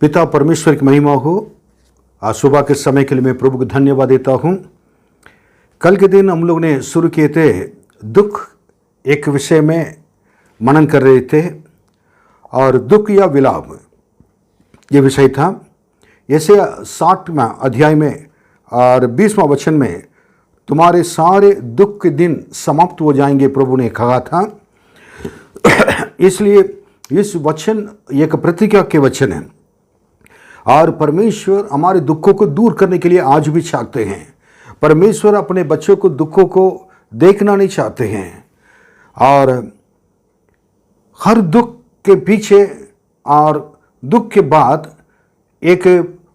पिता परमेश्वर की महिमा हो। आज सुबह के समय के लिए मैं प्रभु को धन्यवाद देता हूँ। कल के दिन हम लोग ने शुरू किए थे दुख एक विषय में मनन कर रहे थे और दुख या विलाप ये विषय था। ऐसे 60वां अध्याय में और 20वां वचन में तुम्हारे सारे दुख के दिन समाप्त हो जाएंगे प्रभु ने कहा था। इसलिए इस वचन एक प्रतिज्ञा के वचन है और परमेश्वर हमारे दुखों को दूर करने के लिए आज भी चाहते हैं। परमेश्वर अपने बच्चों को दुखों को देखना नहीं चाहते हैं और हर दुख के पीछे और दुख के बाद एक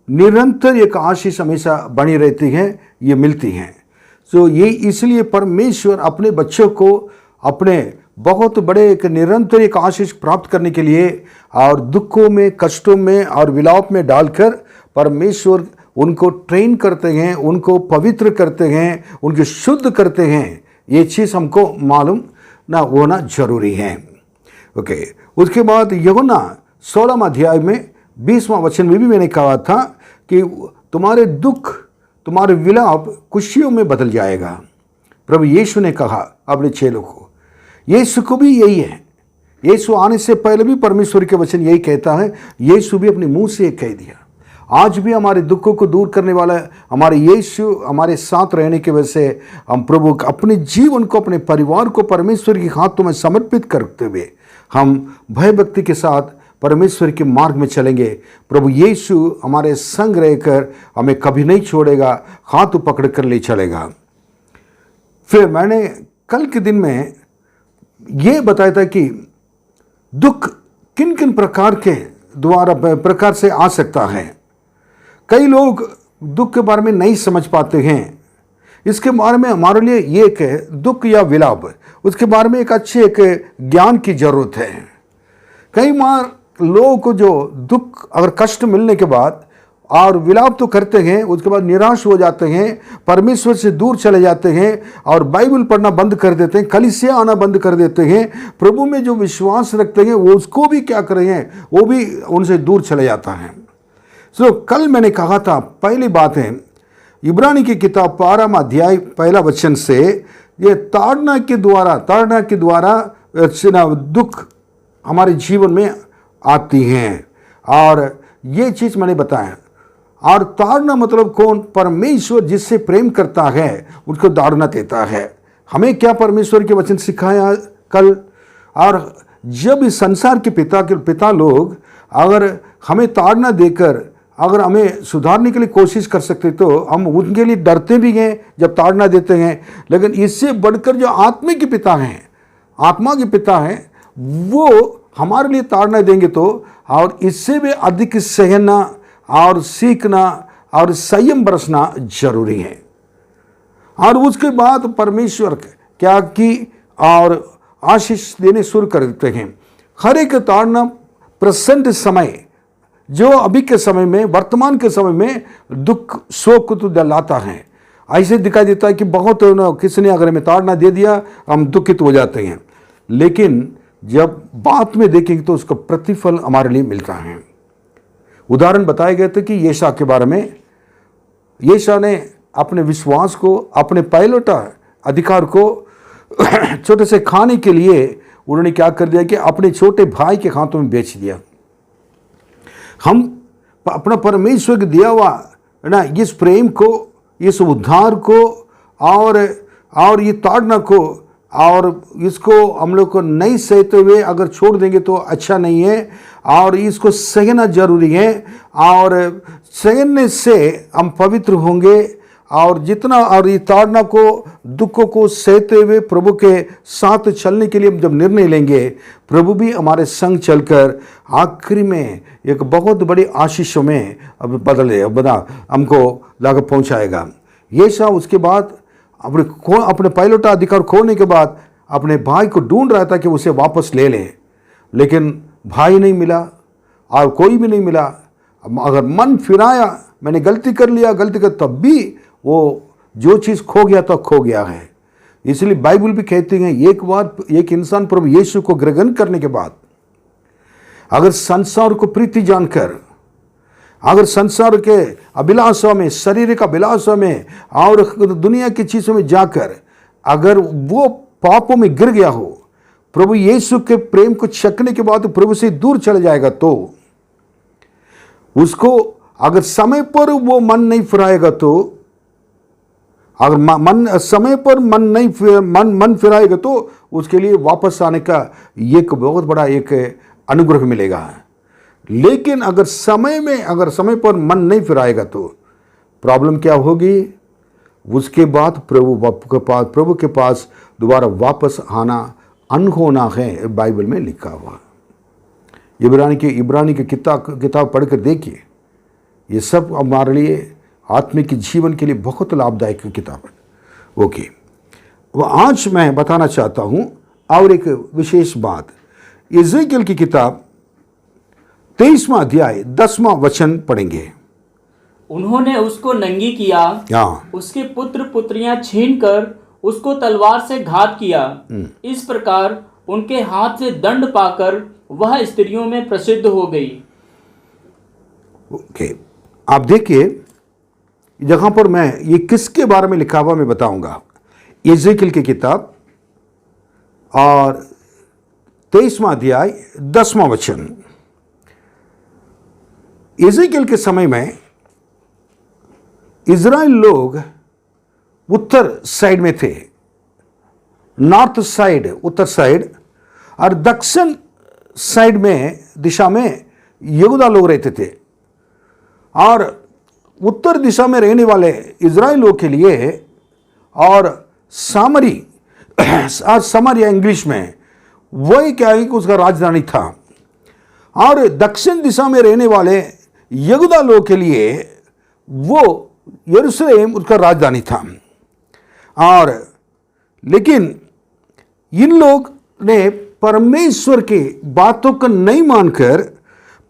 निरंतर एक आशीष हमेशा बनी रहती है, ये मिलती हैं। तो ये इसलिए परमेश्वर अपने बच्चों को अपने बहुत बड़े एक निरंतर एक आशीष प्राप्त करने के लिए और दुखों में, कष्टों में और विलाप में डालकर परमेश्वर उनको ट्रेन करते हैं, उनको पवित्र करते हैं, उनको शुद्ध करते हैं। ये चीज़ हमको मालूम ना होना जरूरी है। ओके, उसके बाद यूहन्ना 16वां अध्याय में 20वां वचन में भी मैंने कहा था कि तुम्हारे दुख, तुम्हारे विलाप खुशियों में बदल जाएगा। प्रभु यीशु ने कहा अपने चेलों को, यीशु को भी यही है। यीशु आने से पहले भी परमेश्वर के वचन यही कहता है। यीशु भी अपने मुंह से कह दिया। आज भी हमारे दुखों को दूर करने वाला हमारे यीशु हमारे साथ रहने की वजह से हम प्रभु अपने जीवन को, अपने परिवार को परमेश्वर के हाथों में समर्पित करते हुए हम भय भक्ति के साथ परमेश्वर के मार्ग में चलेंगे। प्रभु यीशु हमारे संग रहकर हमें कभी नहीं छोड़ेगा, हाथ पकड़ कर ले चलेगा। फिर मैंने कल के दिन में ये बताया था कि दुख किन किन प्रकार से आ सकता है। कई लोग दुख के बारे में नहीं समझ पाते हैं। इसके बारे में हमारे लिए ये एक दुख या विलाप, उसके बारे में एक अच्छे एक ज्ञान की जरूरत है। कई बार लोगों को जो दुख अगर कष्ट मिलने के बाद और विलाप तो करते हैं, उसके बाद निराश हो जाते हैं, परमेश्वर से दूर चले जाते हैं और बाइबल पढ़ना बंद कर देते हैं, कलीसिया आना बंद कर देते हैं। प्रभु में जो विश्वास रखते हैं वो उसको भी क्या कर रहे हैं, वो भी उनसे दूर चले जाता है। कल मैंने कहा था, पहली बात है इब्रानी की किताब 12वां अध्याय पहला वचन से ये ताड़ना के द्वारा दुख हमारे जीवन में आती हैं और ये चीज़ मैंने बताया। और ताड़ना मतलब कौन? परमेश्वर जिससे प्रेम करता है उसको ताड़ना देता है। हमें क्या परमेश्वर के वचन सिखाया कल। और जब इस संसार के पिता लोग अगर हमें ताड़ना देकर अगर हमें सुधारने के लिए कोशिश कर सकते तो हम उनके लिए डरते भी हैं जब ताड़ना देते हैं। लेकिन इससे बढ़कर जो आत्मा के पिता हैं वो हमारे लिए ताड़ना देंगे तो और इससे भी अधिक सहना और सीखना और संयम बरसना जरूरी है। और उसके बाद परमेश्वर क्या की और आशीष देने शुरू कर देते हैं। हर एक ताड़ना प्रेजेंट समय, जो अभी के समय में, वर्तमान के समय में दुख शोक तो लाता है। ऐसे दिखाई देता है कि बहुत किसी ने अगर हमें ताड़ना दे दिया हम दुखित हो जाते हैं, लेकिन जब बात में देखेंगे तो उसका प्रतिफल हमारे लिए मिलता है। उदाहरण बताए गए थे कि यशायाह के बारे में। यशायाह ने अपने विश्वास को, अपने पायलट अधिकार को छोटे से खाने के लिए उन्होंने क्या कर दिया कि अपने छोटे भाई के हाथों में बेच दिया। हम अपना परमेश्वर के दिया हुआ ना इस प्रेम को, इस उद्धार को और ये ताड़ना को और इसको हम लोग को नहीं सहते हुए अगर छोड़ देंगे तो अच्छा नहीं है। और इसको सहना जरूरी है और सहने से हम पवित्र होंगे। और जितना और ये ताड़ना को, दुखों को सहते हुए प्रभु के साथ चलने के लिए जब निर्णय लेंगे, प्रभु भी हमारे संग चलकर आखिरी में एक बहुत बड़ी आशीषों में हमको लाकर पहुंचाएगा। ये सब उसके बाद अपने पायलट अधिकार खोने के बाद अपने भाई को ढूंढ रहा था कि उसे वापस ले लें, लेकिन भाई नहीं मिला और कोई भी नहीं मिला। अगर मन फिराया, मैंने गलती कर तब भी वो जो चीज़ खो गया तो खो गया है। इसलिए बाइबल भी कहती है एक बार एक इंसान प्रभु यीशु को ग्रहण करने के बाद अगर संसार को प्रीति जानकर अगर संसार के अभिलाषों में, शारीरिक अभिलाषों में और दुनिया की चीज़ों में जाकर अगर वो पापों में गिर गया हो, प्रभु यीशु के प्रेम को चखने के बाद प्रभु से दूर चले जाएगा, तो उसको अगर समय पर वो मन नहीं फिराएगा, तो अगर मन समय पर मन फिराएगा तो उसके लिए वापस आने का एक बहुत बड़ा एक अनुग्रह मिलेगा। लेकिन अगर समय पर मन नहीं फिराएगा तो प्रॉब्लम क्या होगी? उसके बाद प्रभु के पास दोबारा वापस आना अनहोना है, बाइबल में लिखा हुआ। इब्रानी की किताब पढ़कर देखिए, ये सब हमारे लिए आत्मिक जीवन के लिए बहुत लाभदायक किताब है। ओके, वो आज मैं बताना चाहता हूं और एक विशेष बात। यिर्मयाह की किताब 23वां अध्याय 10वां वचन पढ़ेंगे। उन्होंने उसको नंगी किया, उसके पुत्र पुत्रियां छीनकर उसको तलवार से घात किया। इस प्रकार उनके हाथ से दंड पाकर वह स्त्रियों में प्रसिद्ध हो गई। ओके, आप देखिए जहां पर मैं ये किसके बारे में लिखा हुआ मैं बताऊंगा। यिर्मयाह की किताब और 23वां अध्याय 10वां वचन। यिर्मयाह के समय में इज़राइल लोग उत्तर साइड में थे, नॉर्थ साइड, उत्तर साइड, और दक्षिण साइड में दिशा में यहूदा लोग रहते थे। और उत्तर दिशा में रहने वाले इज़राइलियों के लिए और सामरिया इंग्लिश में वही क्या है कि उसका राजधानी था, और दक्षिण दिशा में रहने वाले यहूदा लोग के लिए वो यरूशलेम उसका राजधानी था। और लेकिन इन लोग ने परमेश्वर की बातों को नहीं मानकर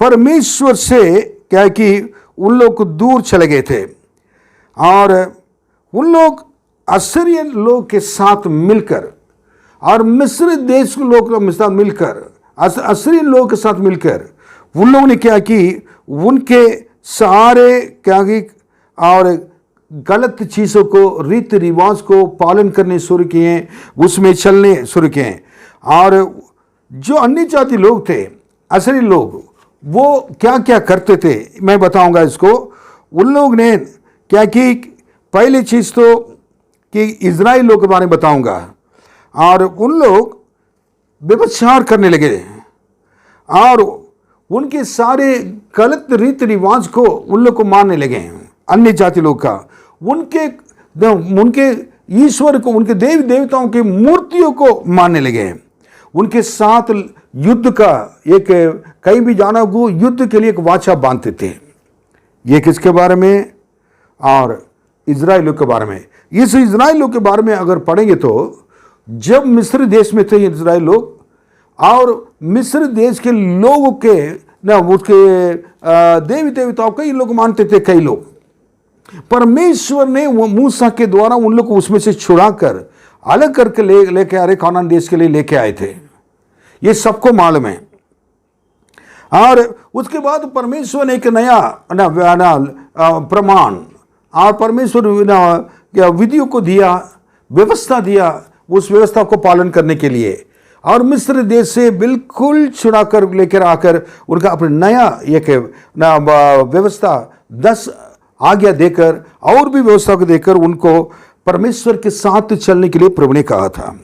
परमेश्वर से क्या कि उन लोग को दूर चले गए थे, और उन लोग असीरियन लोग के साथ मिलकर और मिस्र देश के लोग के साथ मिलकर, असीरियन लोग के साथ मिलकर उन लोगों ने क्या कि उनके सारे क्या कि और गलत चीज़ों को, रीति रिवाज को पालन करने शुरू किए, उसमें चलने शुरू किए। और जो अन्य जाति लोग थे, असीरी लोग, वो क्या क्या करते थे मैं बताऊंगा इसको। उन लोग ने क्या कि पहली चीज़ तो कि इज़राइल लोग के बारे में बताऊंगा, और उन लोग व्यभिचार करने लगे और उनके सारे गलत रीति रिवाज को उन लोग को मानने लगे, अन्य जाति लोग का, उनके ईश्वर को, उनके देवी देवताओं की मूर्तियों को मानने लगे। उनके साथ युद्ध का एक, कहीं भी जाना हो युद्ध के लिए एक वाचा बांधते थे। ये किसके बारे में? और इज़राइलियों के बारे में। इस इज़राइलियों के बारे में अगर पढ़ेंगे तो जब मिस्र देश में थे इज़राइल लोग, और मिस्र देश के लोगों के ना उसके देवी देवताओं को इन लोग मानते थे कई लोग। परमेश्वर ने मूसा के द्वारा उन लोग को उसमें से छुड़ाकर अलग करके लेके आ रहे, कानान देश के लिए लेके आए थे, ये सबको मालूम है। और उसके बाद परमेश्वर ने एक नया प्रमाण और परमेश्वर विधियों को दिया, व्यवस्था दिया, उस व्यवस्था को पालन करने के लिए, और मिस्र देश से बिल्कुल छुड़ाकर लेकर आकर उनका अपना नया एक व्यवस्था 10 आज्ञा देकर और भी व्यवस्था को देकर उनको परमेश्वर के साथ चलने के लिए प्रभु ने कहा था।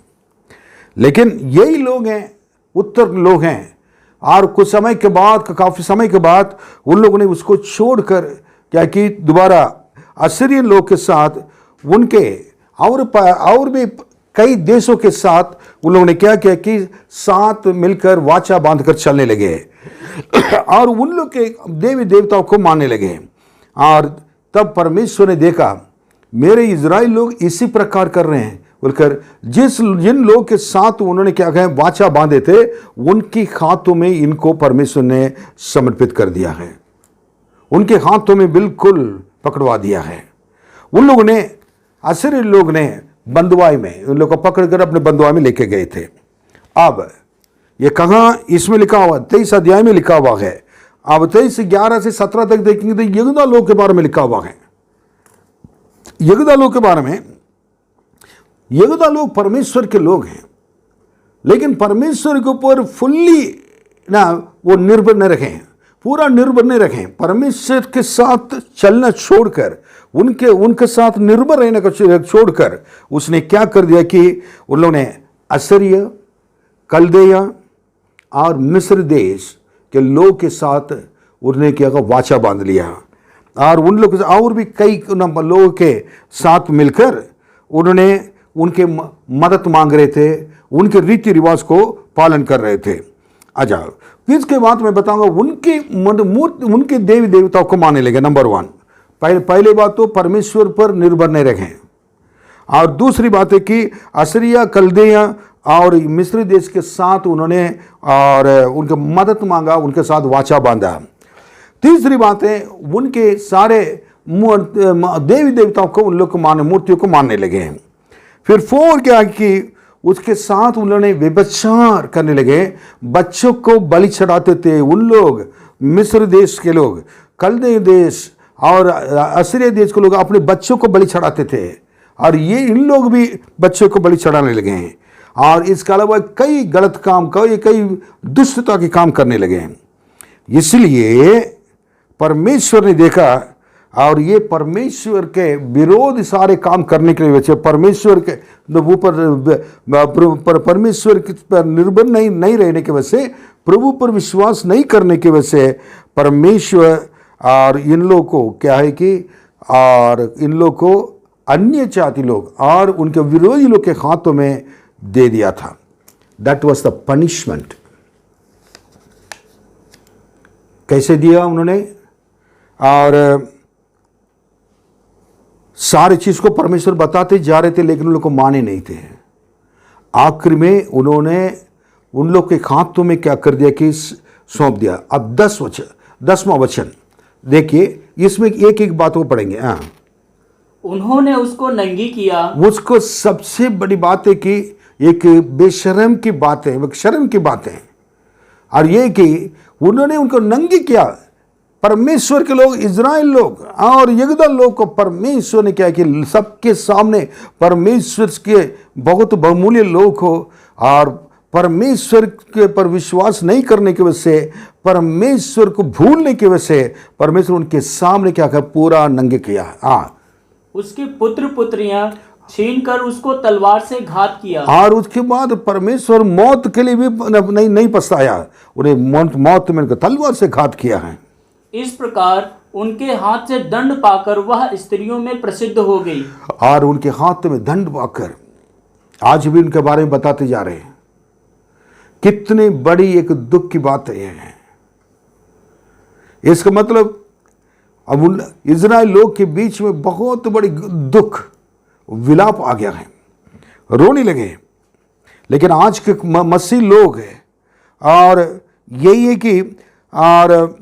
लेकिन यही लोग हैं, उत्तर लोग हैं, और कुछ समय के बाद, काफ़ी समय के बाद उन लोगों ने उसको छोड़कर क्या कि दोबारा असीरियन लोग के साथ उनके और भी कई देशों के साथ उन लोगों ने क्या किया कि साथ मिलकर वाचा बांधकर चलने लगे और उन लोग के देवी देवताओं को मानने लगे। और तब परमेश्वर ने देखा मेरे इज़राइल लोग इसी प्रकार कर रहे हैं बोलकर, जिन लोग के साथ उन्होंने क्या कहा वाचा बांधे थे उनके हाथों में इनको परमेश्वर ने समर्पित कर दिया है, उनके हाथों में बिल्कुल पकड़वा दिया है। उन लोगों ने, असीरी लोग ने बंदुआई में उन लोगों को पकड़कर अपने बंदुआई में लेके गए थे। अब ये कहाँ इसमें लिखा हुआ, 23 अध्याय में लिखा हुआ है, अब 23:11 से 17 तक देखेंगे तो यहूदा लोग के बारे में लिखा हुआ है। यहूदा लोग के बारे में, यहूदा लोग परमेश्वर के लोग हैं, लेकिन परमेश्वर के ऊपर फुल्ली ना वो निर्भर न रखें, पूरा निर्भर नहीं रखें। परमेश्वर के साथ चलना छोड़कर, उनके साथ निर्भर रहने का छोड़कर उसने क्या कर दिया कि उन लोगों ने असीरिया, कल्देया और मिस्र देश के लोग के साथ उन्होंने क्या वाचा बांध लिया, और उन लोग और भी कई लोगों के साथ मिलकर उन्होंने उनके मदद मांग रहे थे, उनके रीति रिवाज को पालन कर रहे थे। अच्छा, इसके बाद मैं बताऊंगा उनके देवी देवताओं को मानने लगे। नंबर 1, पहले बात तो परमेश्वर पर निर्भर नहीं रखें, और दूसरी बात है कि असीरिया, कल्देया और मिस्र देश के साथ उन्होंने और उनके मदद मांगा, उनके साथ वाचा बांधा। तीसरी बात है उनके सारे देवी देवताओं को, उन लोग को माने, मूर्तियों को मानने लगे हैं। फिर 4 क्या कि उसके साथ उन्होंने व्यभिचार करने लगे, बच्चों को बलि चढ़ाते थे। उन लोग मिस्र देश के लोग, कल्दे देश और असीरिया देश के लोग अपने बच्चों को बलि चढ़ाते थे, और ये इन लोग भी बच्चों को बलि चढ़ाने लगे हैं, और इसके अलावा कई गलत काम, कई दुष्टता के काम करने लगे हैं। इसलिए परमेश्वर ने देखा, और ये परमेश्वर के विरोध सारे काम करने के लिए परमेश्वर के ऊपर, परमेश्वर पर निर्भर नहीं रहने की वजह से, प्रभु पर विश्वास नहीं करने की वजह से परमेश्वर और इन लोगों को क्या है कि, और इन लोग को अन्य जाति लोग और उनके विरोधी लोग के हाथों में दे दिया था। That was the punishment. कैसे दिया उन्होंने, और सारी चीज को परमेश्वर बताते जा रहे थे, लेकिन उन लोग को माने नहीं थे। आखिर में उन्होंने उन लोग के हाथों में क्या कर दिया कि सौंप दिया। अब 10वां वचन देखिए, इसमें एक एक बात को पढ़ेंगे। उन्होंने उसको नंगी किया। उसको सबसे बड़ी बात है कि एक बेशर्म की बात है, एक शर्म की बात है, और ये कि उन्होंने उनको नंगी किया। परमेश्वर के लोग, इज़राइल लोग और यहूदा लोग को परमेश्वर ने क्या कि सबके सामने परमेश्वर के बहुत बहुमूल्य लोग हो, और परमेश्वर के पर विश्वास नहीं करने की वजह से, परमेश्वर को भूलने की वजह से परमेश्वर उनके सामने क्या कर पूरा नंगे किया। उसके पुत्र पुत्रियां छीनकर उसको तलवार से घात किया, और उसके बाद परमेश्वर मौत के लिए भी नहीं पछताया, उन्हें मौत में तलवार से घात किया है। इस प्रकार उनके हाथ से दंड पाकर वह स्त्रियों में प्रसिद्ध हो गई। और उनके हाथ में दंड पाकर आज भी उनके बारे में बताते जा रहे हैं। कितनी बड़ी एक दुख की बात है। इसका मतलब अब उन इज़राइल लोग के बीच में बहुत बड़ी दुख विलाप आ गया है, रोने लगे। लेकिन आज के मसीह लोग हैं, और यही है कि और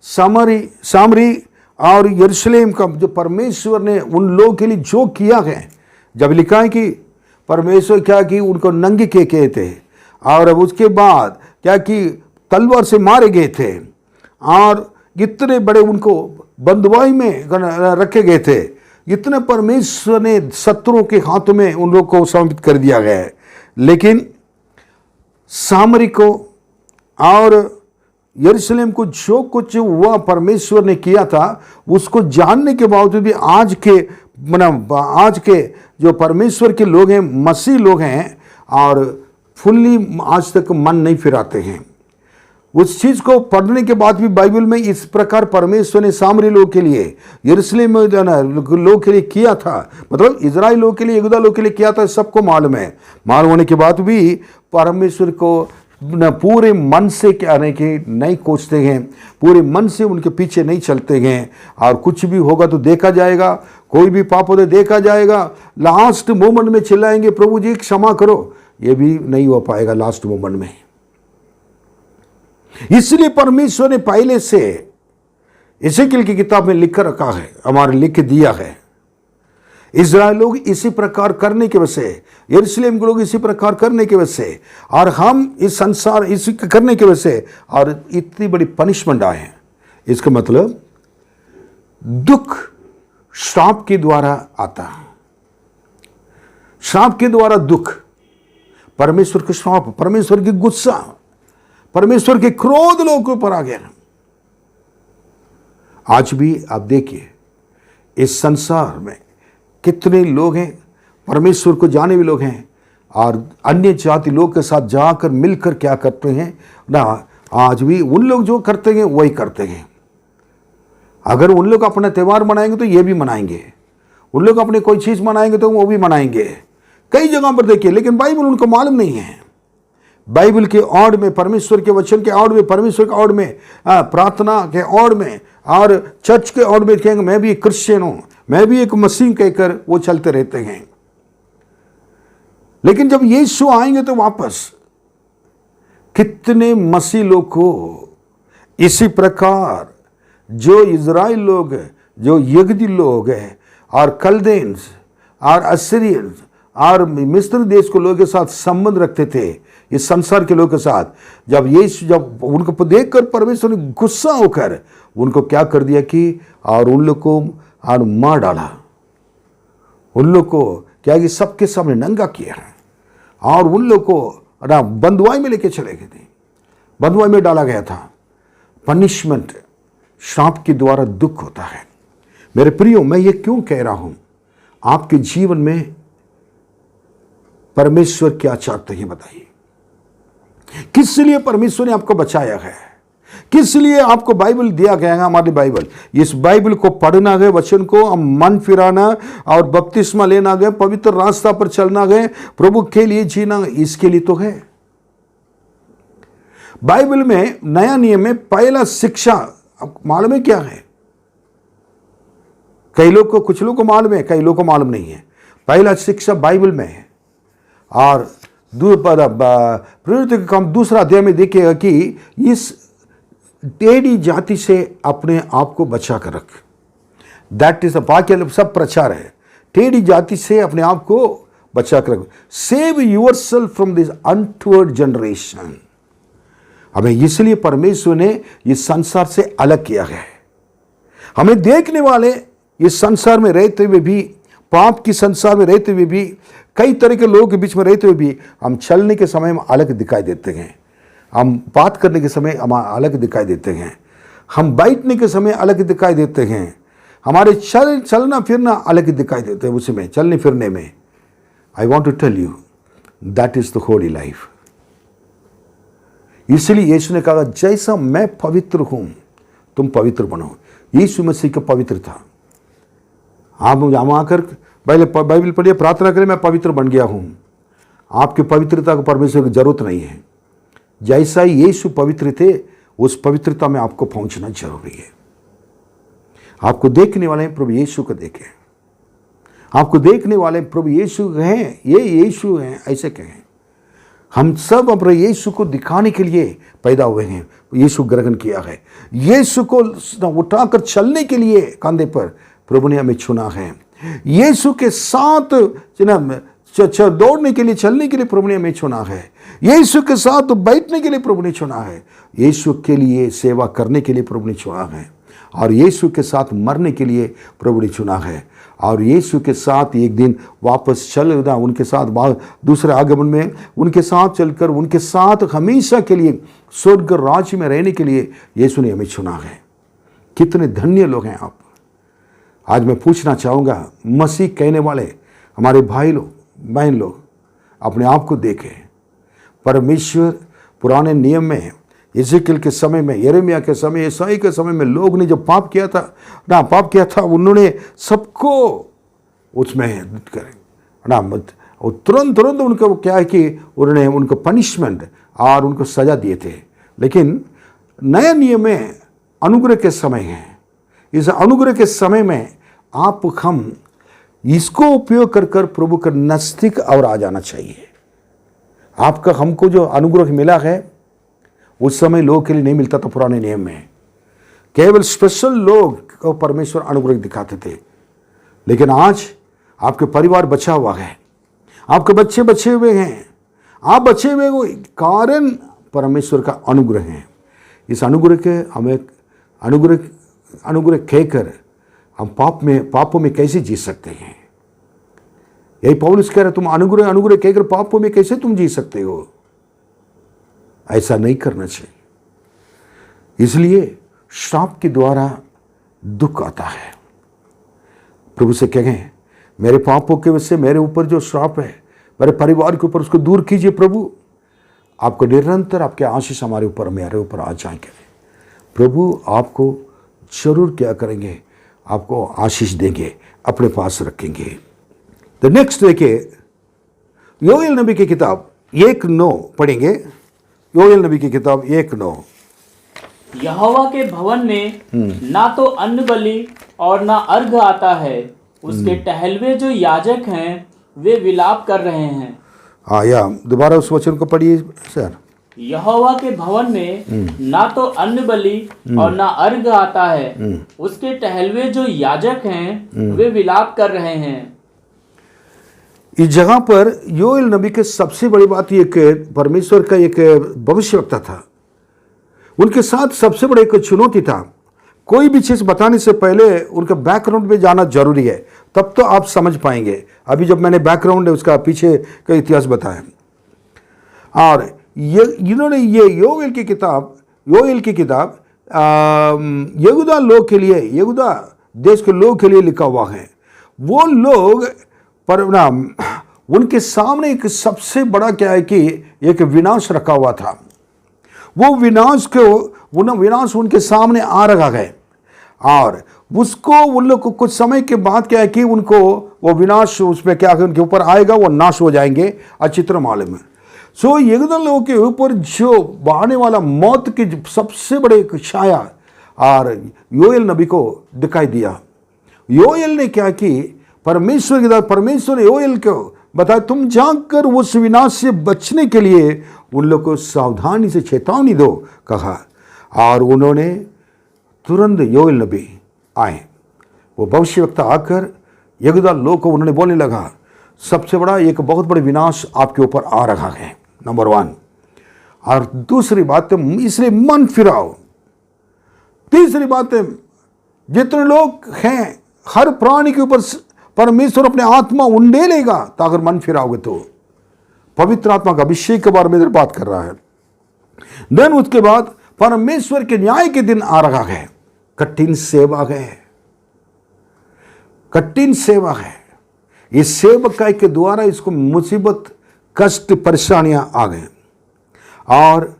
सामरी और यरूशलेम का जो परमेश्वर ने उन लोगों के लिए जो किया है, जब लिखा है कि परमेश्वर क्या कि उनको नंगे किए थे, और अब उसके बाद क्या कि तलवार से मारे गए थे, और इतने बड़े उनको बंदवाई में रखे गए थे, इतने परमेश्वर ने शत्रुओं के हाथों में उन लोगों को समर्पित कर दिया गया है। लेकिन सामरी को और यरूशलेम को जो कुछ हुआ परमेश्वर ने किया था, उसको जानने के बावजूद भी आज के जो परमेश्वर के लोग हैं, मसीह लोग हैं, और फुल्ली आज तक मन नहीं फिराते हैं। उस चीज़ को पढ़ने के बाद भी बाइबल में इस प्रकार परमेश्वर ने सामरी लोग के लिए, यरूशलेम में लोग के लिए किया था, मतलब इज़राइल लोग के लिए, यहूदा लोग के लिए किया था, सबको मालूम है। मालूम होने के बाद भी परमेश्वर को पूरे मन से क्या नहीं कि नहीं खोजते हैं, पूरे मन से उनके पीछे नहीं चलते हैं, और कुछ भी होगा तो देखा जाएगा, कोई भी पाप हो तो देखा जाएगा। लास्ट मोमेंट में चिल्लाएंगे प्रभु जी क्षमा करो, ये भी नहीं हो पाएगा लास्ट मोमेंट में। इसलिए परमेश्वर ने पहले से एसेकिएल की किताब में लिख कर रखा है, हमारे लिख दिया है। इज़राइल लोग इसी प्रकार करने की वजह से, यरूशलेम के लोग इसी प्रकार करने की वजह से, और हम इस संसार इसी करने की वजह से, और इतनी बड़ी पनिशमेंट आए हैं। इसका मतलब दुख श्राप के द्वारा आता है। श्राप के द्वारा दुख, परमेश्वर के श्राप, परमेश्वर की गुस्सा, परमेश्वर के क्रोध लोगों के ऊपर आ गया। आज भी आप देखिए इस संसार में कितने लोग हैं, परमेश्वर को जाने भी लोग हैं, और अन्य जाति लोग के साथ जाकर मिलकर क्या करते हैं ना, आज भी उन लोग जो करते हैं वही करते हैं। अगर उन लोग अपना त्यौहार मनाएंगे तो ये भी मनाएंगे, उन लोग अपने कोई चीज़ मनाएंगे तो वो भी मनाएंगे, कई जगहों पर देखिए। लेकिन बाइबल उनको मालूम नहीं है। बाइबल के ओर में, परमेश्वर के वचन के ओर में, परमेश्वर के ओर में, प्रार्थना के ओर में और चर्च के ओर में कहेंगे मैं भी क्रिश्चियन हूं, मैं भी एक मसीह कहकर वो चलते रहते हैं। लेकिन जब यीशु आएंगे तो वापस कितने मसीह लोग को इसी प्रकार जो इज़राइल लोग, जो यहूदी लोग हैं और कल्देन्स और असीरियंस और मिस्र देश के लोगों के साथ संबंध रखते थे, इस संसार के लोगों के साथ, जब उनको देखकर परमेश्वर ने गुस्सा होकर उनको क्या कर दिया कि और उन लोग को और मार डाला। उन लोग को क्या कि सबके सामने नंगा किया और उन लोग को बंधुआई में लेके चले गए थे, बंधुआई में डाला गया था। पनिशमेंट श्राप के द्वारा दुख होता है। मेरे प्रियो, मैं ये क्यों कह रहा हूं? आपके जीवन में परमेश्वर क्या चाहते हैं बताइए। किस लिए परमेश्वर ने आपको बचाया है? किस लिए आपको बाइबल दिया गया है? हमारी बाइबल, इस बाइबल को पढ़ना गए, वचन को हम मन फिराना और बपतिस्मा लेना गए, पवित्र रास्ता पर चलना गए, प्रभु के लिए जीना, इसके लिए तो है। बाइबल में नया नियम में पहला शिक्षा मालूम है क्या है? कई लोग को, कुछ लोग को मालूम है, कई लोग को मालूम नहीं है। पहला शिक्षा बाइबल में है। और प्रवृत्ति का काम दूसरा अध्याय में देखिएगा कि इस टेढ़ी जाति से अपने आप को बचा कर रख। दैट इज वाक्य सब प्रचार है। टेढ़ी जाति से अपने आप को बचा कर रख। Save yourself from this untoward generation. हमें इसलिए परमेश्वर ने इस संसार से अलग किया है। हमें देखने वाले इस संसार में रहते हुए भी, पाप की संसार में रहते हुए भी, कई तरह के लोगों के बीच में रहते हुए भी, हम चलने के समय में अलग दिखाई देते हैं, हम बात करने के समय हम अलग दिखाई देते हैं, हम बैठने के समय अलग दिखाई देते हैं, हमारे चलना फिरना अलग दिखाई देते हैं उसमें, चलने फिरने में। I want to tell you that is the holy life. इसलिए यीशु ने कहा जैसा मैं पवित्र हूं तुम पवित्र बनो। यीशु मसीह का पवित्र था। आप आकर पहले बाइबल पढ़िए, प्रार्थना करें मैं पवित्र बन गया हूं। आपकी पवित्रता को परमेश्वर की जरूरत नहीं है। जैसा ही यीशु पवित्र थे उस पवित्रता में आपको पहुंचना जरूरी है। आपको देखने वाले प्रभु यीशु को देखें। आपको देखने वाले प्रभु यीशु हैं, ये यीशु हैं ऐसे कहें। हम सब अपने यीशु को दिखाने के लिए पैदा हुए हैं। यीशु ग्रहण किया है। यीशु को उठाकर चलने के लिए कंधे पर प्रभु ने हमें चुना है। यीशु के साथ दौड़ने के लिए, चलने के लिए प्रभु ने हमें चुना है। यीशु के साथ बैठने के लिए प्रभु ने चुना है। यीशु के लिए सेवा करने के लिए प्रभु ने चुना है। और यीशु के साथ मरने के लिए प्रभु ने चुना है। और यीशु के साथ एक दिन वापस चलना, उनके साथ दूसरे आगमन में उनके साथ चलकर उनके साथ हमेशा के लिए स्वर्ग राज्य में रहने के लिए यीशु ने हमें चुना है। कितने धन्य लोग हैं आप। आज मैं पूछना चाहूँगा, मसीह कहने वाले हमारे भाई लोग, बहन लोग, अपने आप को देखें। परमेश्वर पुराने नियम में, इज़ेकियल के समय में, यिर्मयाह के समय, ईसाई के समय में लोग ने जब पाप किया था उन्होंने सबको उसमें करें ना, तुरंत उनको क्या है कि उन्होंने उनको पनिशमेंट और उनको सजा दिए थे। लेकिन नया नियम में अनुग्रह के समय है। इस अनुग्रह के समय में हम इसको उपयोग कर प्रभु के नजदीक और आ जाना चाहिए। आपका हमको जो अनुग्रह मिला है उस समय लोग के लिए नहीं मिलता था। पुराने नियम में केवल स्पेशल लोग को परमेश्वर अनुग्रह दिखाते थे। लेकिन आज आपके परिवार बचा हुआ है, आपके बच्चे बचे हुए हैं, आप बचे हुए हो, कारण परमेश्वर का अनुग्रह है। इस अनुग्रह के हमें अनुग्रह कहकर हम पापों में कैसे जी सकते हैं? यही पौलुस कह रहे, तुम अनुग्रह कहकर पापों में कैसे तुम जी सकते हो? ऐसा नहीं करना चाहिए। इसलिए श्राप के द्वारा दुख आता है। प्रभु से कहें, मेरे पापों के वजह से मेरे ऊपर जो श्राप है, मेरे परिवार के ऊपर, उसको दूर कीजिए प्रभु। आपको निरंतर आपके आशीष हमारे ऊपर, मेरे ऊपर आ जाएंगे। प्रभु आपको जरूर क्या करेंगे, आपको आशीष देंगे, अपने पास रखेंगे। तो नेक्स्ट देखिए, योएल नबी की किताब 1:9 पढ़ेंगे। योएल नबी की किताब 1:9। यहोवा के भवन में ना तो अन्न बलि और ना अर्घ आता है, उसके टहलवे जो याजक हैं वे विलाप कर रहे हैं। या दोबारा उस वचन को पढ़िए सर। यहोवा के भवन में ना तो अन्न बलि और ना अर्घ आता है, उसके टहलवे जो याजक हैं वे विलाप कर रहे हैं। इस जगह पर योएल नबी के सबसे बड़ी बात ये कि परमेश्वर का एक भविष्यवक्ता था, उनके साथ सबसे बड़ी एक चुनौती था। कोई भी चीज़ बताने से पहले उनका बैकग्राउंड में जाना जरूरी है, तब तो आप समझ पाएंगे। अभी जब मैंने बैकग्राउंड उसका पीछे का इतिहास बताया, और इन्होंने ये योएल की किताब यहूदा लोग के लिए, यहूदा देश के लोग के लिए लिखा हुआ है। वो लोग पर उनके सामने एक सबसे बड़ा क्या है कि एक विनाश रखा हुआ था। वो विनाश उनके सामने आ रहा है, और उसको उन लोग को कुछ समय के बाद क्या है कि उनको वो विनाश उसमें क्या है, उनके ऊपर आएगा, वो नाश हो जाएंगे, अच्छी तरह मालूम है। सो यहूदा लोगों के ऊपर जो आने वाला मौत की सबसे बड़े छाया और योएल नबी को दिखाई दिया। योएल ने क्या कि परमेश्वर ने योएल को बताया, तुम जाकर उस विनाश से बचने के लिए उन लोग को सावधानी से चेतावनी दो कहा। और उन्होंने तुरंत योएल नबी आए, वो भविष्यवक्ता आकर यहूदा लोग को उन्होंने बोलने लगा, सबसे बड़ा एक बहुत बड़ा विनाश आपके ऊपर आ रहा है, नंबर 1। और दूसरी बात है, इसलिए मन फिराओ। तीसरी बात है, जितने लोग हैं, हर प्राणी के ऊपर परमेश्वर अपने आत्मा उंडेलेगा, तो अगर मन फिराओगे तो। पवित्र आत्मा का अभिषेक के बारे में इधर बात कर रहा है। देन उसके बाद परमेश्वर के न्याय के दिन आ रहा है। कठिन सेवा है, कठिन सेवा है। इस सेवक के द्वारा इसको मुसीबत, कष्ट, परेशानियां आ गए, और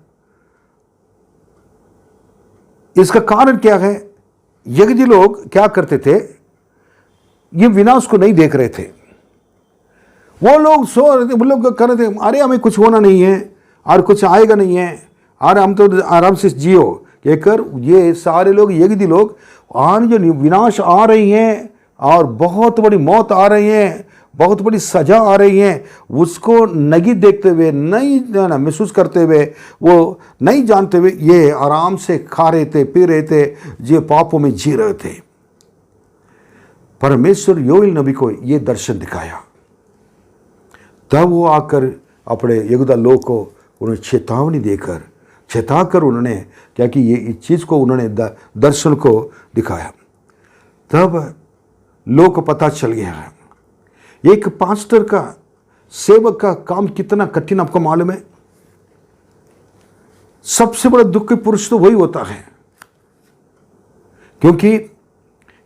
इसका कारण क्या है? यहूदी लोग क्या करते थे, ये विनाश को नहीं देख रहे थे। वो लोग सो रहे थे, वो लोग कर रहे थे, अरे हमें कुछ होना नहीं है और कुछ आएगा नहीं है, और हम तो आराम से जियो कहकर ये सारे लोग, यहूदी लोग, आज जो विनाश आ रही हैं और बहुत बड़ी मौत आ रही है, बहुत बड़ी सजा आ रही है, उसको नहीं देखते हुए, नहीं महसूस करते हुए, वो नहीं जानते हुए, ये आराम से खा रहे थे, पी रहे थे, ये पापों में जी रहे थे। परमेश्वर योएल नबी को ये दर्शन दिखाया, तब वो आकर अपने यहूदा लोग को उन्हें चेताकर उन्होंने क्या कि ये इस चीज़ को उन्होंने दर्शन को दिखाया। तब लोग को पता चल गया है एक पास्टर का, सेवक का काम कितना कठिन आपको मालूम है। सबसे बड़ा दुख के पुरुष तो वही होता है, क्योंकि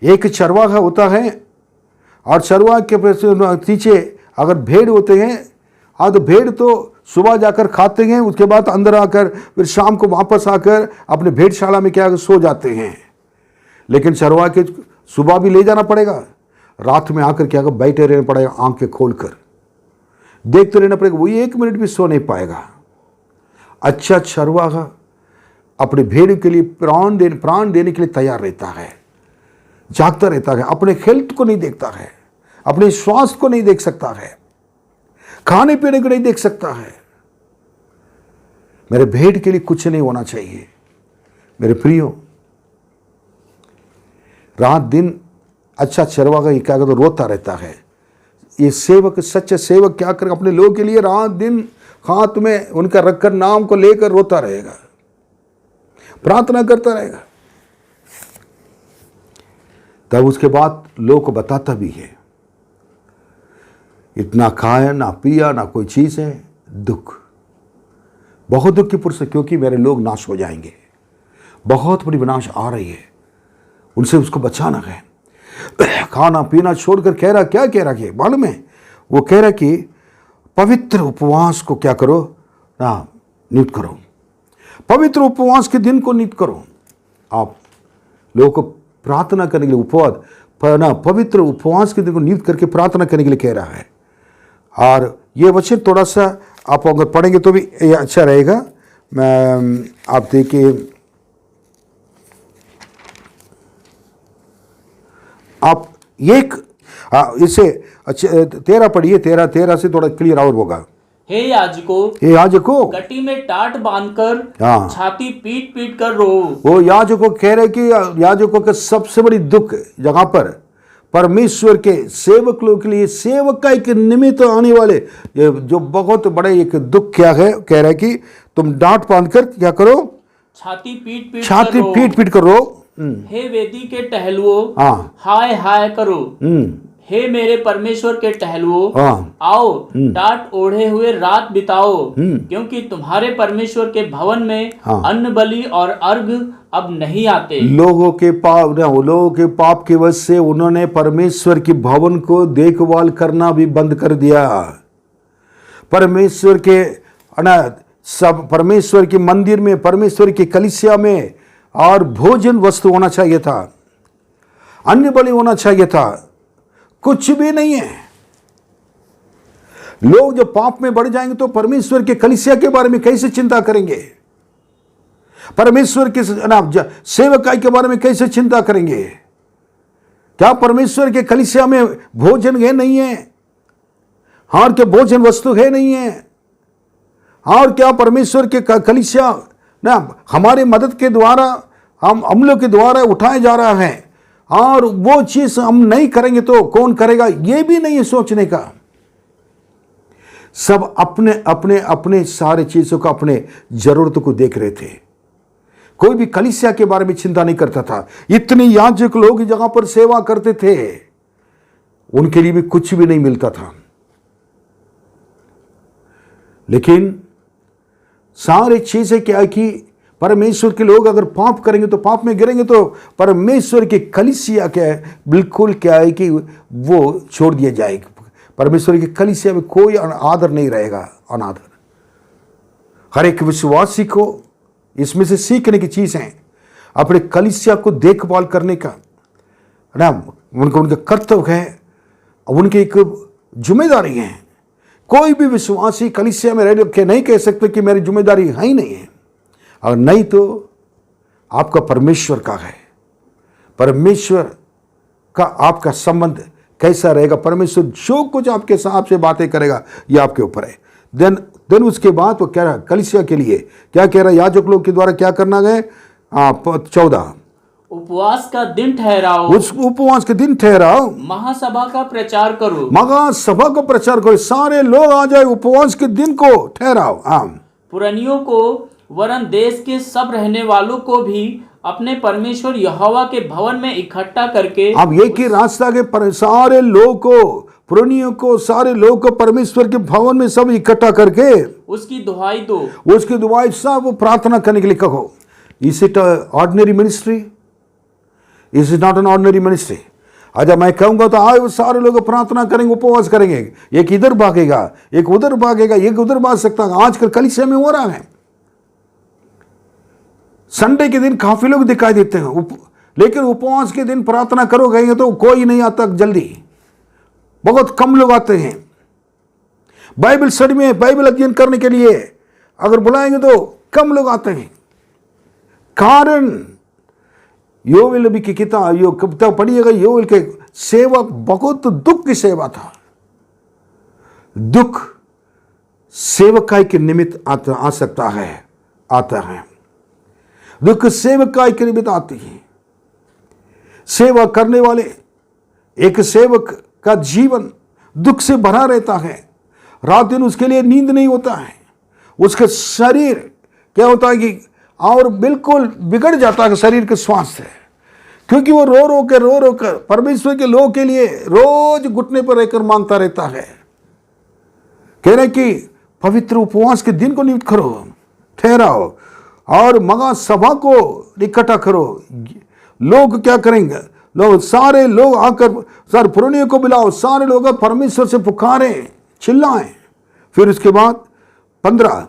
एक चरवाहा होता है, और चरवाहा के पीछे अगर भेड़ होते हैं, तो भेड़ तो सुबह जाकर खाते हैं, उसके बाद अंदर आकर फिर शाम को वापस आकर अपने भेड़शाला में क्या सो जाते हैं। लेकिन चरवाहा के सुबह भी ले जाना पड़ेगा, रात में आकर क्या बैठे रहना पड़ेगा, आंखें खोलकर देखते रहना पड़ेगा, वो 1 मिनट भी सो नहीं पाएगा। अच्छा चरवाहा अपने भेड़ के लिए प्राण देने के लिए तैयार रहता है, जागता रहता है, अपने हेल्थ को नहीं देखता है, अपने स्वास्थ्य को नहीं देख सकता है, खाने पीने को नहीं देख सकता है। मेरे भेड़ के लिए कुछ नहीं होना चाहिए। मेरे प्रियो, रात दिन अच्छा चरवाहा क्या कहते रोता रहता है, ये सेवक, सच्चे सेवक क्या करेगा? अपने लोगों के लिए रात दिन हाथ में उनका रखकर नाम को लेकर रोता रहेगा, प्रार्थना करता रहेगा। तब उसके बाद लोगों को बताता भी है, इतना खाया ना पिया ना कोई चीज है, दुख, बहुत दुख की पुरुष, क्योंकि मेरे लोग नाश हो जाएंगे, बहुत बड़ी विनाश आ रही है, उनसे उसको बचाना है। खाना पीना छोड़कर कह रहा, क्या कह रहा कि मालूम है? वो कह रहा कि पवित्र उपवास को क्या करो ना, नियुक्त करो, पवित्र उपवास के दिन को नियुक्त करो। आप लोगों को प्रार्थना करने के लिए उपवास ना, पवित्र उपवास के दिन को नियुक्त करके प्रार्थना करने के लिए कह रहा है। और ये वचन थोड़ा सा आप अगर पढ़ेंगे तो भी ये अच्छा रहेगा। आप देखिए, आप एक इसे अच्छा 13 पढ़िए, 13 से थोड़ा क्लियर और होगा। हे याजकों, हे याजकों, गटी में टाट बांधकर हाँ। छाती पीट पीट कर रो। वो याजकों कह रहे कि याजकों का सबसे बड़ी दुख जहां पर परमेश्वर के सेवक लोग के लिए सेवकाई के निमित्त आने वाले ये जो बहुत बड़े एक दुख क्या है, कह रहा है कि तुम डांट बांध कर क्या करो, छाती पीट पीट छाती कर रो। पीट पीट कर रो। हे वेदी के टहलुओ, हाँ। हाय हाय करो। हे मेरे परमेश्वर के टहलुओ, हाँ। आओ टाट ओढ़े हुए रात बिताओ, क्योंकि तुम्हारे परमेश्वर के भवन में हाँ। अन्न बलि और अर्घ अब नहीं आते। लोगों के पाप की वजह से उन्होंने परमेश्वर की भवन को देखभाल करना भी बंद कर दिया। परमेश्वर के सब परमेश्वर के मंदिर में, परमेश्वर की कलीसिया में और भोजन वस्तु होना चाहिए था, अन्न बलि होना चाहिए था, कुछ भी नहीं है। लोग जब पाप में बढ़ जाएंगे तो परमेश्वर के कलीसिया के बारे में कैसे चिंता करेंगे? परमेश्वर के सेवकाई के बारे में कैसे चिंता करेंगे? क्या परमेश्वर के कलीसिया में भोजन है नहीं है? और क्या भोजन वस्तु है नहीं है? और क्या परमेश्वर के कलीसिया ना हमारे मदद के द्वारा, हम लोग के द्वारा उठाया जा रहा है, और वो चीज हम नहीं करेंगे तो कौन करेगा? ये भी नहीं है सोचने का। सब अपने अपने अपने सारे चीजों का, अपने जरूरतों को देख रहे थे। कोई भी कलीसिया के बारे में चिंता नहीं करता था। इतने याजक लोग जहां पर सेवा करते थे, उनके लिए भी कुछ भी नहीं मिलता था। लेकिन सारी चीजें क्या कि परमेश्वर के लोग अगर पाप करेंगे तो पाप में गिरेंगे, तो परमेश्वर की कलीसिया क्या है, बिल्कुल क्या है कि वो छोड़ दिया जाएगा। परमेश्वर की कलीसिया में कोई आदर नहीं रहेगा, अनादर। हर एक विश्वासी को इसमें से सीखने की चीज है, अपने कलीसिया को देखभाल करने का ना, उनका कर्तव्य है, उनकी एक जिम्मेदारी है। कोई भी विश्वासी कलीसिया में रह के नहीं कह सकते कि मेरी जिम्मेदारी है ही नहीं है, और नहीं तो आपका परमेश्वर का है। परमेश्वर का आपका संबंध कैसा रहेगा? परमेश्वर जो कुछ आपके साथ से बातें करेगा ये आपके ऊपर है। देन उसके बाद वो कह रहा कलीसिया के लिए क्या कह रहा है? याजक लोग के द्वारा क्या करना गए? 14 उपवास का दिन ठहराओ, उस उपवास के दिन ठहराओ, महासभा का प्रचार करो, महासभा को प्रचार करो, सारे लोग आ जाए, उपवास के दिन को ठहराओ। पुरनियों को वरन देश के सब रहने वालों को भी अपने परमेश्वर यहोवा के भवन में इकट्ठा करके, अब एक ही रास्ता के सारे लोग को, पुरनियों को, सारे लोग को परमेश्वर के भवन में सब इकट्ठा करके उसकी दुहाई दो, उसकी दुआएं सब प्रार्थना करने के लिए कहो। Is it ordinary ministry? Is it not an ordinary ministry? अच्छा मैं कहूंगा तो आए सारे लोग प्रार्थना करेंगे, उपवास करेंगे, एक इधर भागेगा, एक उधर भागेगा, एक उधर भाग सकता है। आजकल कलीसिया में हो रहा है। संडे के दिन काफी लोग दिखाई देते हैं, लेकिन उपवास के दिन प्रार्थना करोगे तो कोई नहीं आता जल्दी, बहुत कम लोग आते हैं। बाइबल स्टडी में, बाइबल अध्ययन करने के लिए अगर बुलाएंगे तो कम लोग आते हैं। कारण योवेल की किताब पढ़िएगा, योवेल के सेवा बहुत दुख की सेवा था। दुख सेवकाई के निमित्त आ सकता है, आता है। दुख सेवकाई के निमित्त आती है। सेवा करने वाले एक सेवक का जीवन दुख से भरा रहता है, रात दिन उसके लिए नींद नहीं होता है, उसका शरीर क्या होता है कि और बिल्कुल बिगड़ जाता है शरीर के स्वास्थ्य, क्योंकि वो रो रो कर परमेश्वर के लोग के लिए रोज घुटने पर रहकर मांगता रहता है। कह रहे कि पवित्र उपवास के दिन को नियुक्त करो, ठहराओ और महा सभा को इकट्ठा करो। लोग क्या करेंगे, लोग सारे लोग आकर सारे पुरानियों को बुलाओ, सारे लोग परमेश्वर से पुकारें, चिल्लाएं। फिर उसके बाद 15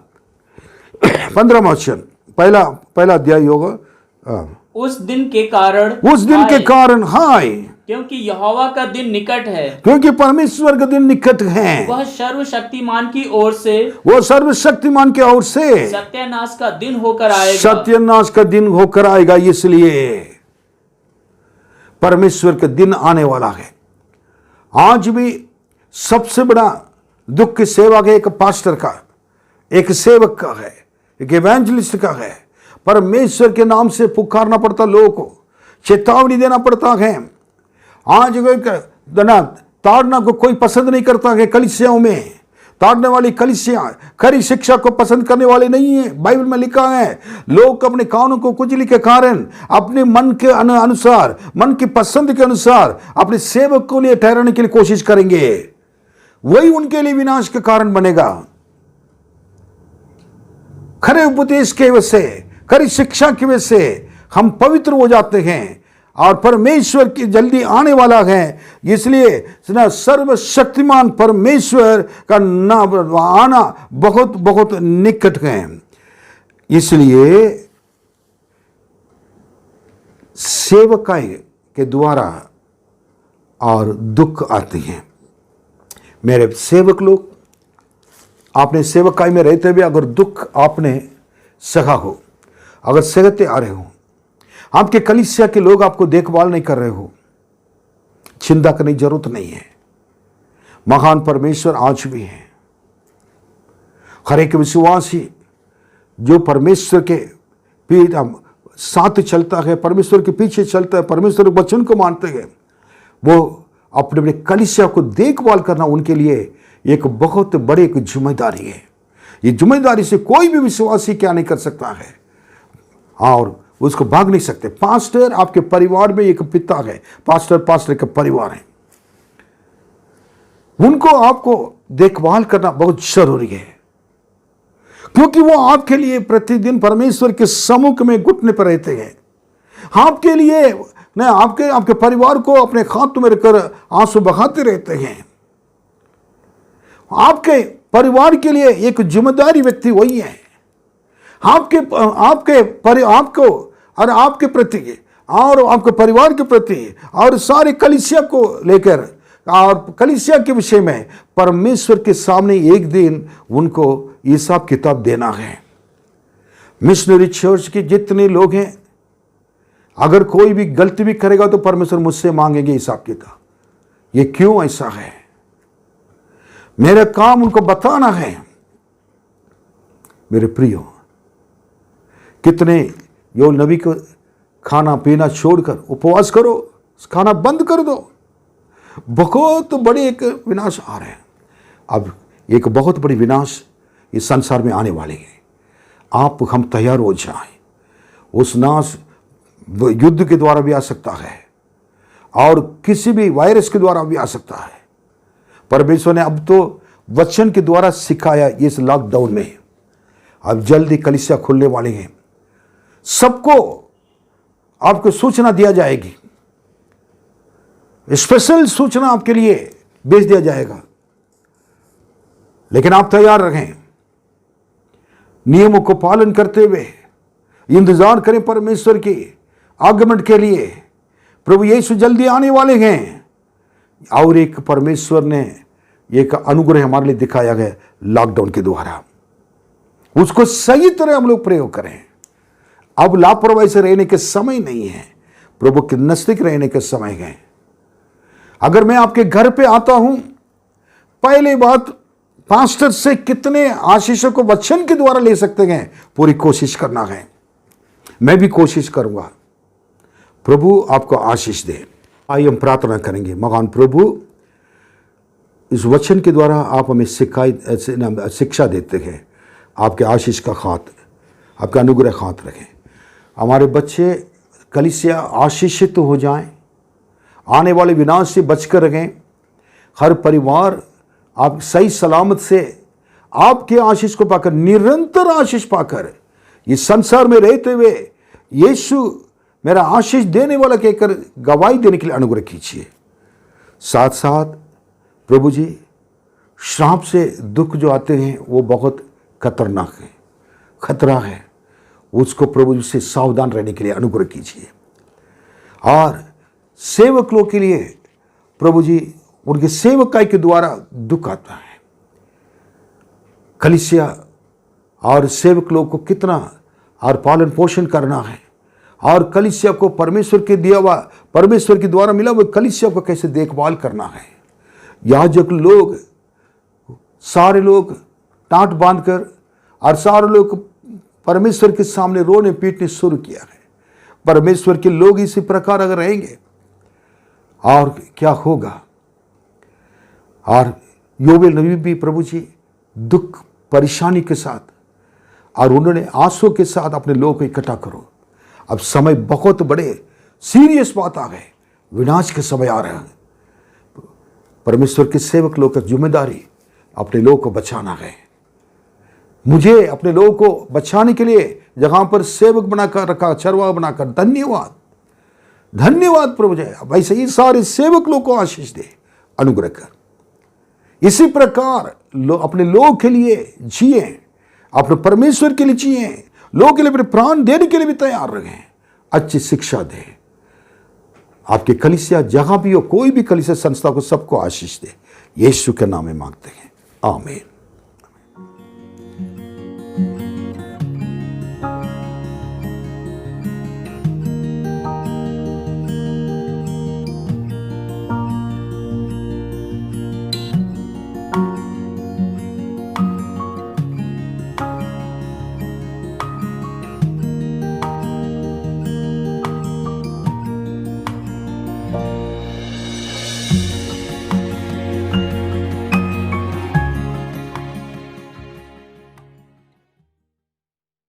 वचन, पहला अध्याय होगा। उस दिन के कारण हाय, क्योंकि यहोवा का दिन निकट है, क्योंकि परमेश्वर का दिन निकट है। वह सर्वशक्तिमान की ओर से, वो सर्वशक्तिमान की ओर से सत्यानाश का दिन होकर आएगा। सत्यानाश का दिन होकर आएगा। इसलिए परमेश्वर का दिन आने वाला है। आज भी सबसे बड़ा दुख की सेवा है एक पास्टर का, एक सेवक का है, एक इवेंजलिस्ट का है। परमेश्वर के नाम से पुकारना पड़ता, लोगों को चेतावनी देना पड़ता है। आज ताड़ना को कोई पसंद नहीं करता है। कलीसियाओं में ताड़ने वाली कलीसिया खरी शिक्षा को पसंद करने वाले नहीं है। बाइबल में लिखा है, लोग अपने कानों को कुचली के कारण अपने मन के अनुसार, मन की पसंद के अनुसार अपने सेवक को लिए ठहराने के लिए कोशिश करेंगे, वही उनके लिए विनाश का कारण बनेगा। खरे उपदेश की वजह से, खरी शिक्षा की वजह से हम पवित्र हो जाते हैं और परमेश्वर की जल्दी आने वाला है। इसलिए सर्वशक्तिमान परमेश्वर का आना बहुत बहुत निकट है। इसलिए सेवकाई के द्वारा और दुख आते हैं। मेरे सेवक लोग, आपने सेवकाई में रहते हुए अगर दुख आपने सहा हो, अगर सहते आ रहे हो, आपके कलीसिया के लोग आपको देखभाल नहीं कर रहे हो, चिंता करने की जरूरत नहीं है। महान परमेश्वर आज भी है। हर एक विश्वासी जो परमेश्वर के साथ चलता है, परमेश्वर के पीछे चलता है, परमेश्वर के वचन को मानते हैं, वो अपने अपने कलीसिया को देखभाल करना उनके लिए एक बहुत बड़ी एक जिम्मेदारी है। ये जिम्मेदारी से कोई भी विश्वासी क्या नहीं कर सकता है और उसको भाग नहीं सकते। पास्टर आपके परिवार में एक पिता है, पास्टर का परिवार है, उनको आपको देखभाल करना बहुत जरूरी है, क्योंकि वो आपके लिए प्रतिदिन परमेश्वर के सम्मुख में घुटने पर रहते हैं। आपके लिए न आपके परिवार को अपने हाथ में रखकर आंसू बहाते रहते हैं। आपके परिवार के लिए एक जिम्मेदारी व्यक्ति वही है। आपको और आपके प्रति और आपके परिवार के प्रति और सारे कलीसिया को लेकर और कलीसिया के विषय में परमेश्वर के सामने एक दिन उनको हिसाब किताब देना है। मिशनरी चर्च के जितने लोग हैं, अगर कोई भी गलती भी करेगा तो परमेश्वर मुझसे मांगेंगे हिसाब किताब। ये क्यों ऐसा है? मेरा काम उनको बताना है। मेरे प्रियो, कितने यो नबी को खाना पीना छोड़कर उपवास करो, खाना बंद कर दो, बहुत बड़ी एक विनाश आ रहा है। अब एक बहुत बड़ी विनाश इस संसार में आने वाली है। आप हम तैयार हो जाएं। उस नाश युद्ध के द्वारा भी आ सकता है और किसी भी वायरस के द्वारा भी आ सकता है। परमेश्वर ने अब तो वचन के द्वारा सिखाया इस लॉकडाउन में। अब जल्दी कलीसिया खुलने वाली है, सबको आपको सूचना दिया जाएगी, स्पेशल सूचना आपके लिए भेज दिया जाएगा। लेकिन आप तैयार रहें, नियमों को पालन करते हुए इंतजार करें परमेश्वर के आगमन के लिए। प्रभु यीशु जल्दी आने वाले हैं और एक परमेश्वर ने एक अनुग्रह हमारे लिए दिखाया गया लॉकडाउन के द्वारा, उसको सही तरह हम लोग प्रयोग करें। अब लापरवाही से रहने के समय नहीं है, प्रभु के नजदीक रहने के समय है। अगर मैं आपके घर पे आता हूं, पहली बात पास्टर से कितने आशीषों को वचन के द्वारा ले सकते हैं, पूरी कोशिश करना है। मैं भी कोशिश करूंगा। प्रभु आपको आशीष दे। आइए हम प्रार्थना करेंगे। महान प्रभु, इस वचन के द्वारा आप हमें शिक्षा देते हैं। आपके आशीष का खात, आपका अनुग्रह खात रखें। हमारे बच्चे कलीसिया आशीषित तो हो जाएं, आने वाले विनाश से बचकर रहें। हर परिवार आप सही सलामत से आपके आशीष को पाकर, निरंतर आशीष पाकर, इस संसार में रहते हुए यीशु मेरा आशीष देने वाला कहकर गवाही देने के लिए अनुग्रह कीजिए। साथ साथ प्रभु जी, श्राप से दुख जो आते हैं वो बहुत खतरनाक है, खतरा है। उसको प्रभु जी से सावधान रहने के लिए अनुग्रह कीजिए। और सेवक लोग के लिए प्रभु जी, उनके सेवकाई के द्वारा दुख आता है। कलीसिया और सेवक लोग को कितना और पालन पोषण करना है, और कलीसिया को परमेश्वर के दिया हुआ, परमेश्वर के द्वारा मिला हुआ कलीसिया को कैसे देखभाल करना है। याजक लोग, सारे लोग टाट बांधकर और सारे लोग परमेश्वर के सामने रोने पीटने शुरू किया है। परमेश्वर के लोग इसी प्रकार अगर रहेंगे और क्या होगा। और योवेल नबी भी प्रभु जी दुख परेशानी के साथ, और उन्होंने आंसू के साथ अपने लोगों को इकट्ठा करो। अब समय बहुत बड़े सीरियस बात आ गए, विनाश के समय आ रहा है। परमेश्वर के सेवक लोग का जिम्मेदारी अपने लोगों को बचाना है। मुझे अपने लोगों को बचाने के लिए जहां पर सेवक बनाकर रखा, चरवाहा बनाकर, धन्यवाद धन्यवाद प्रभु जय। वैसे ही सारे सेवक लोग को आशीष दे, अनुग्रह कर। इसी प्रकार अपने लोग के लिए जिए, अपने परमेश्वर के लिए जिए, लोगों के लिए अपने प्राण देने के लिए भी तैयार रहें। अच्छी शिक्षा दे। आपके कलीसिया जहां भी हो, कोई भी कलीसिया संस्था को सबको आशीष दे। यीशु के नाम में मांगते हैं, आमीन।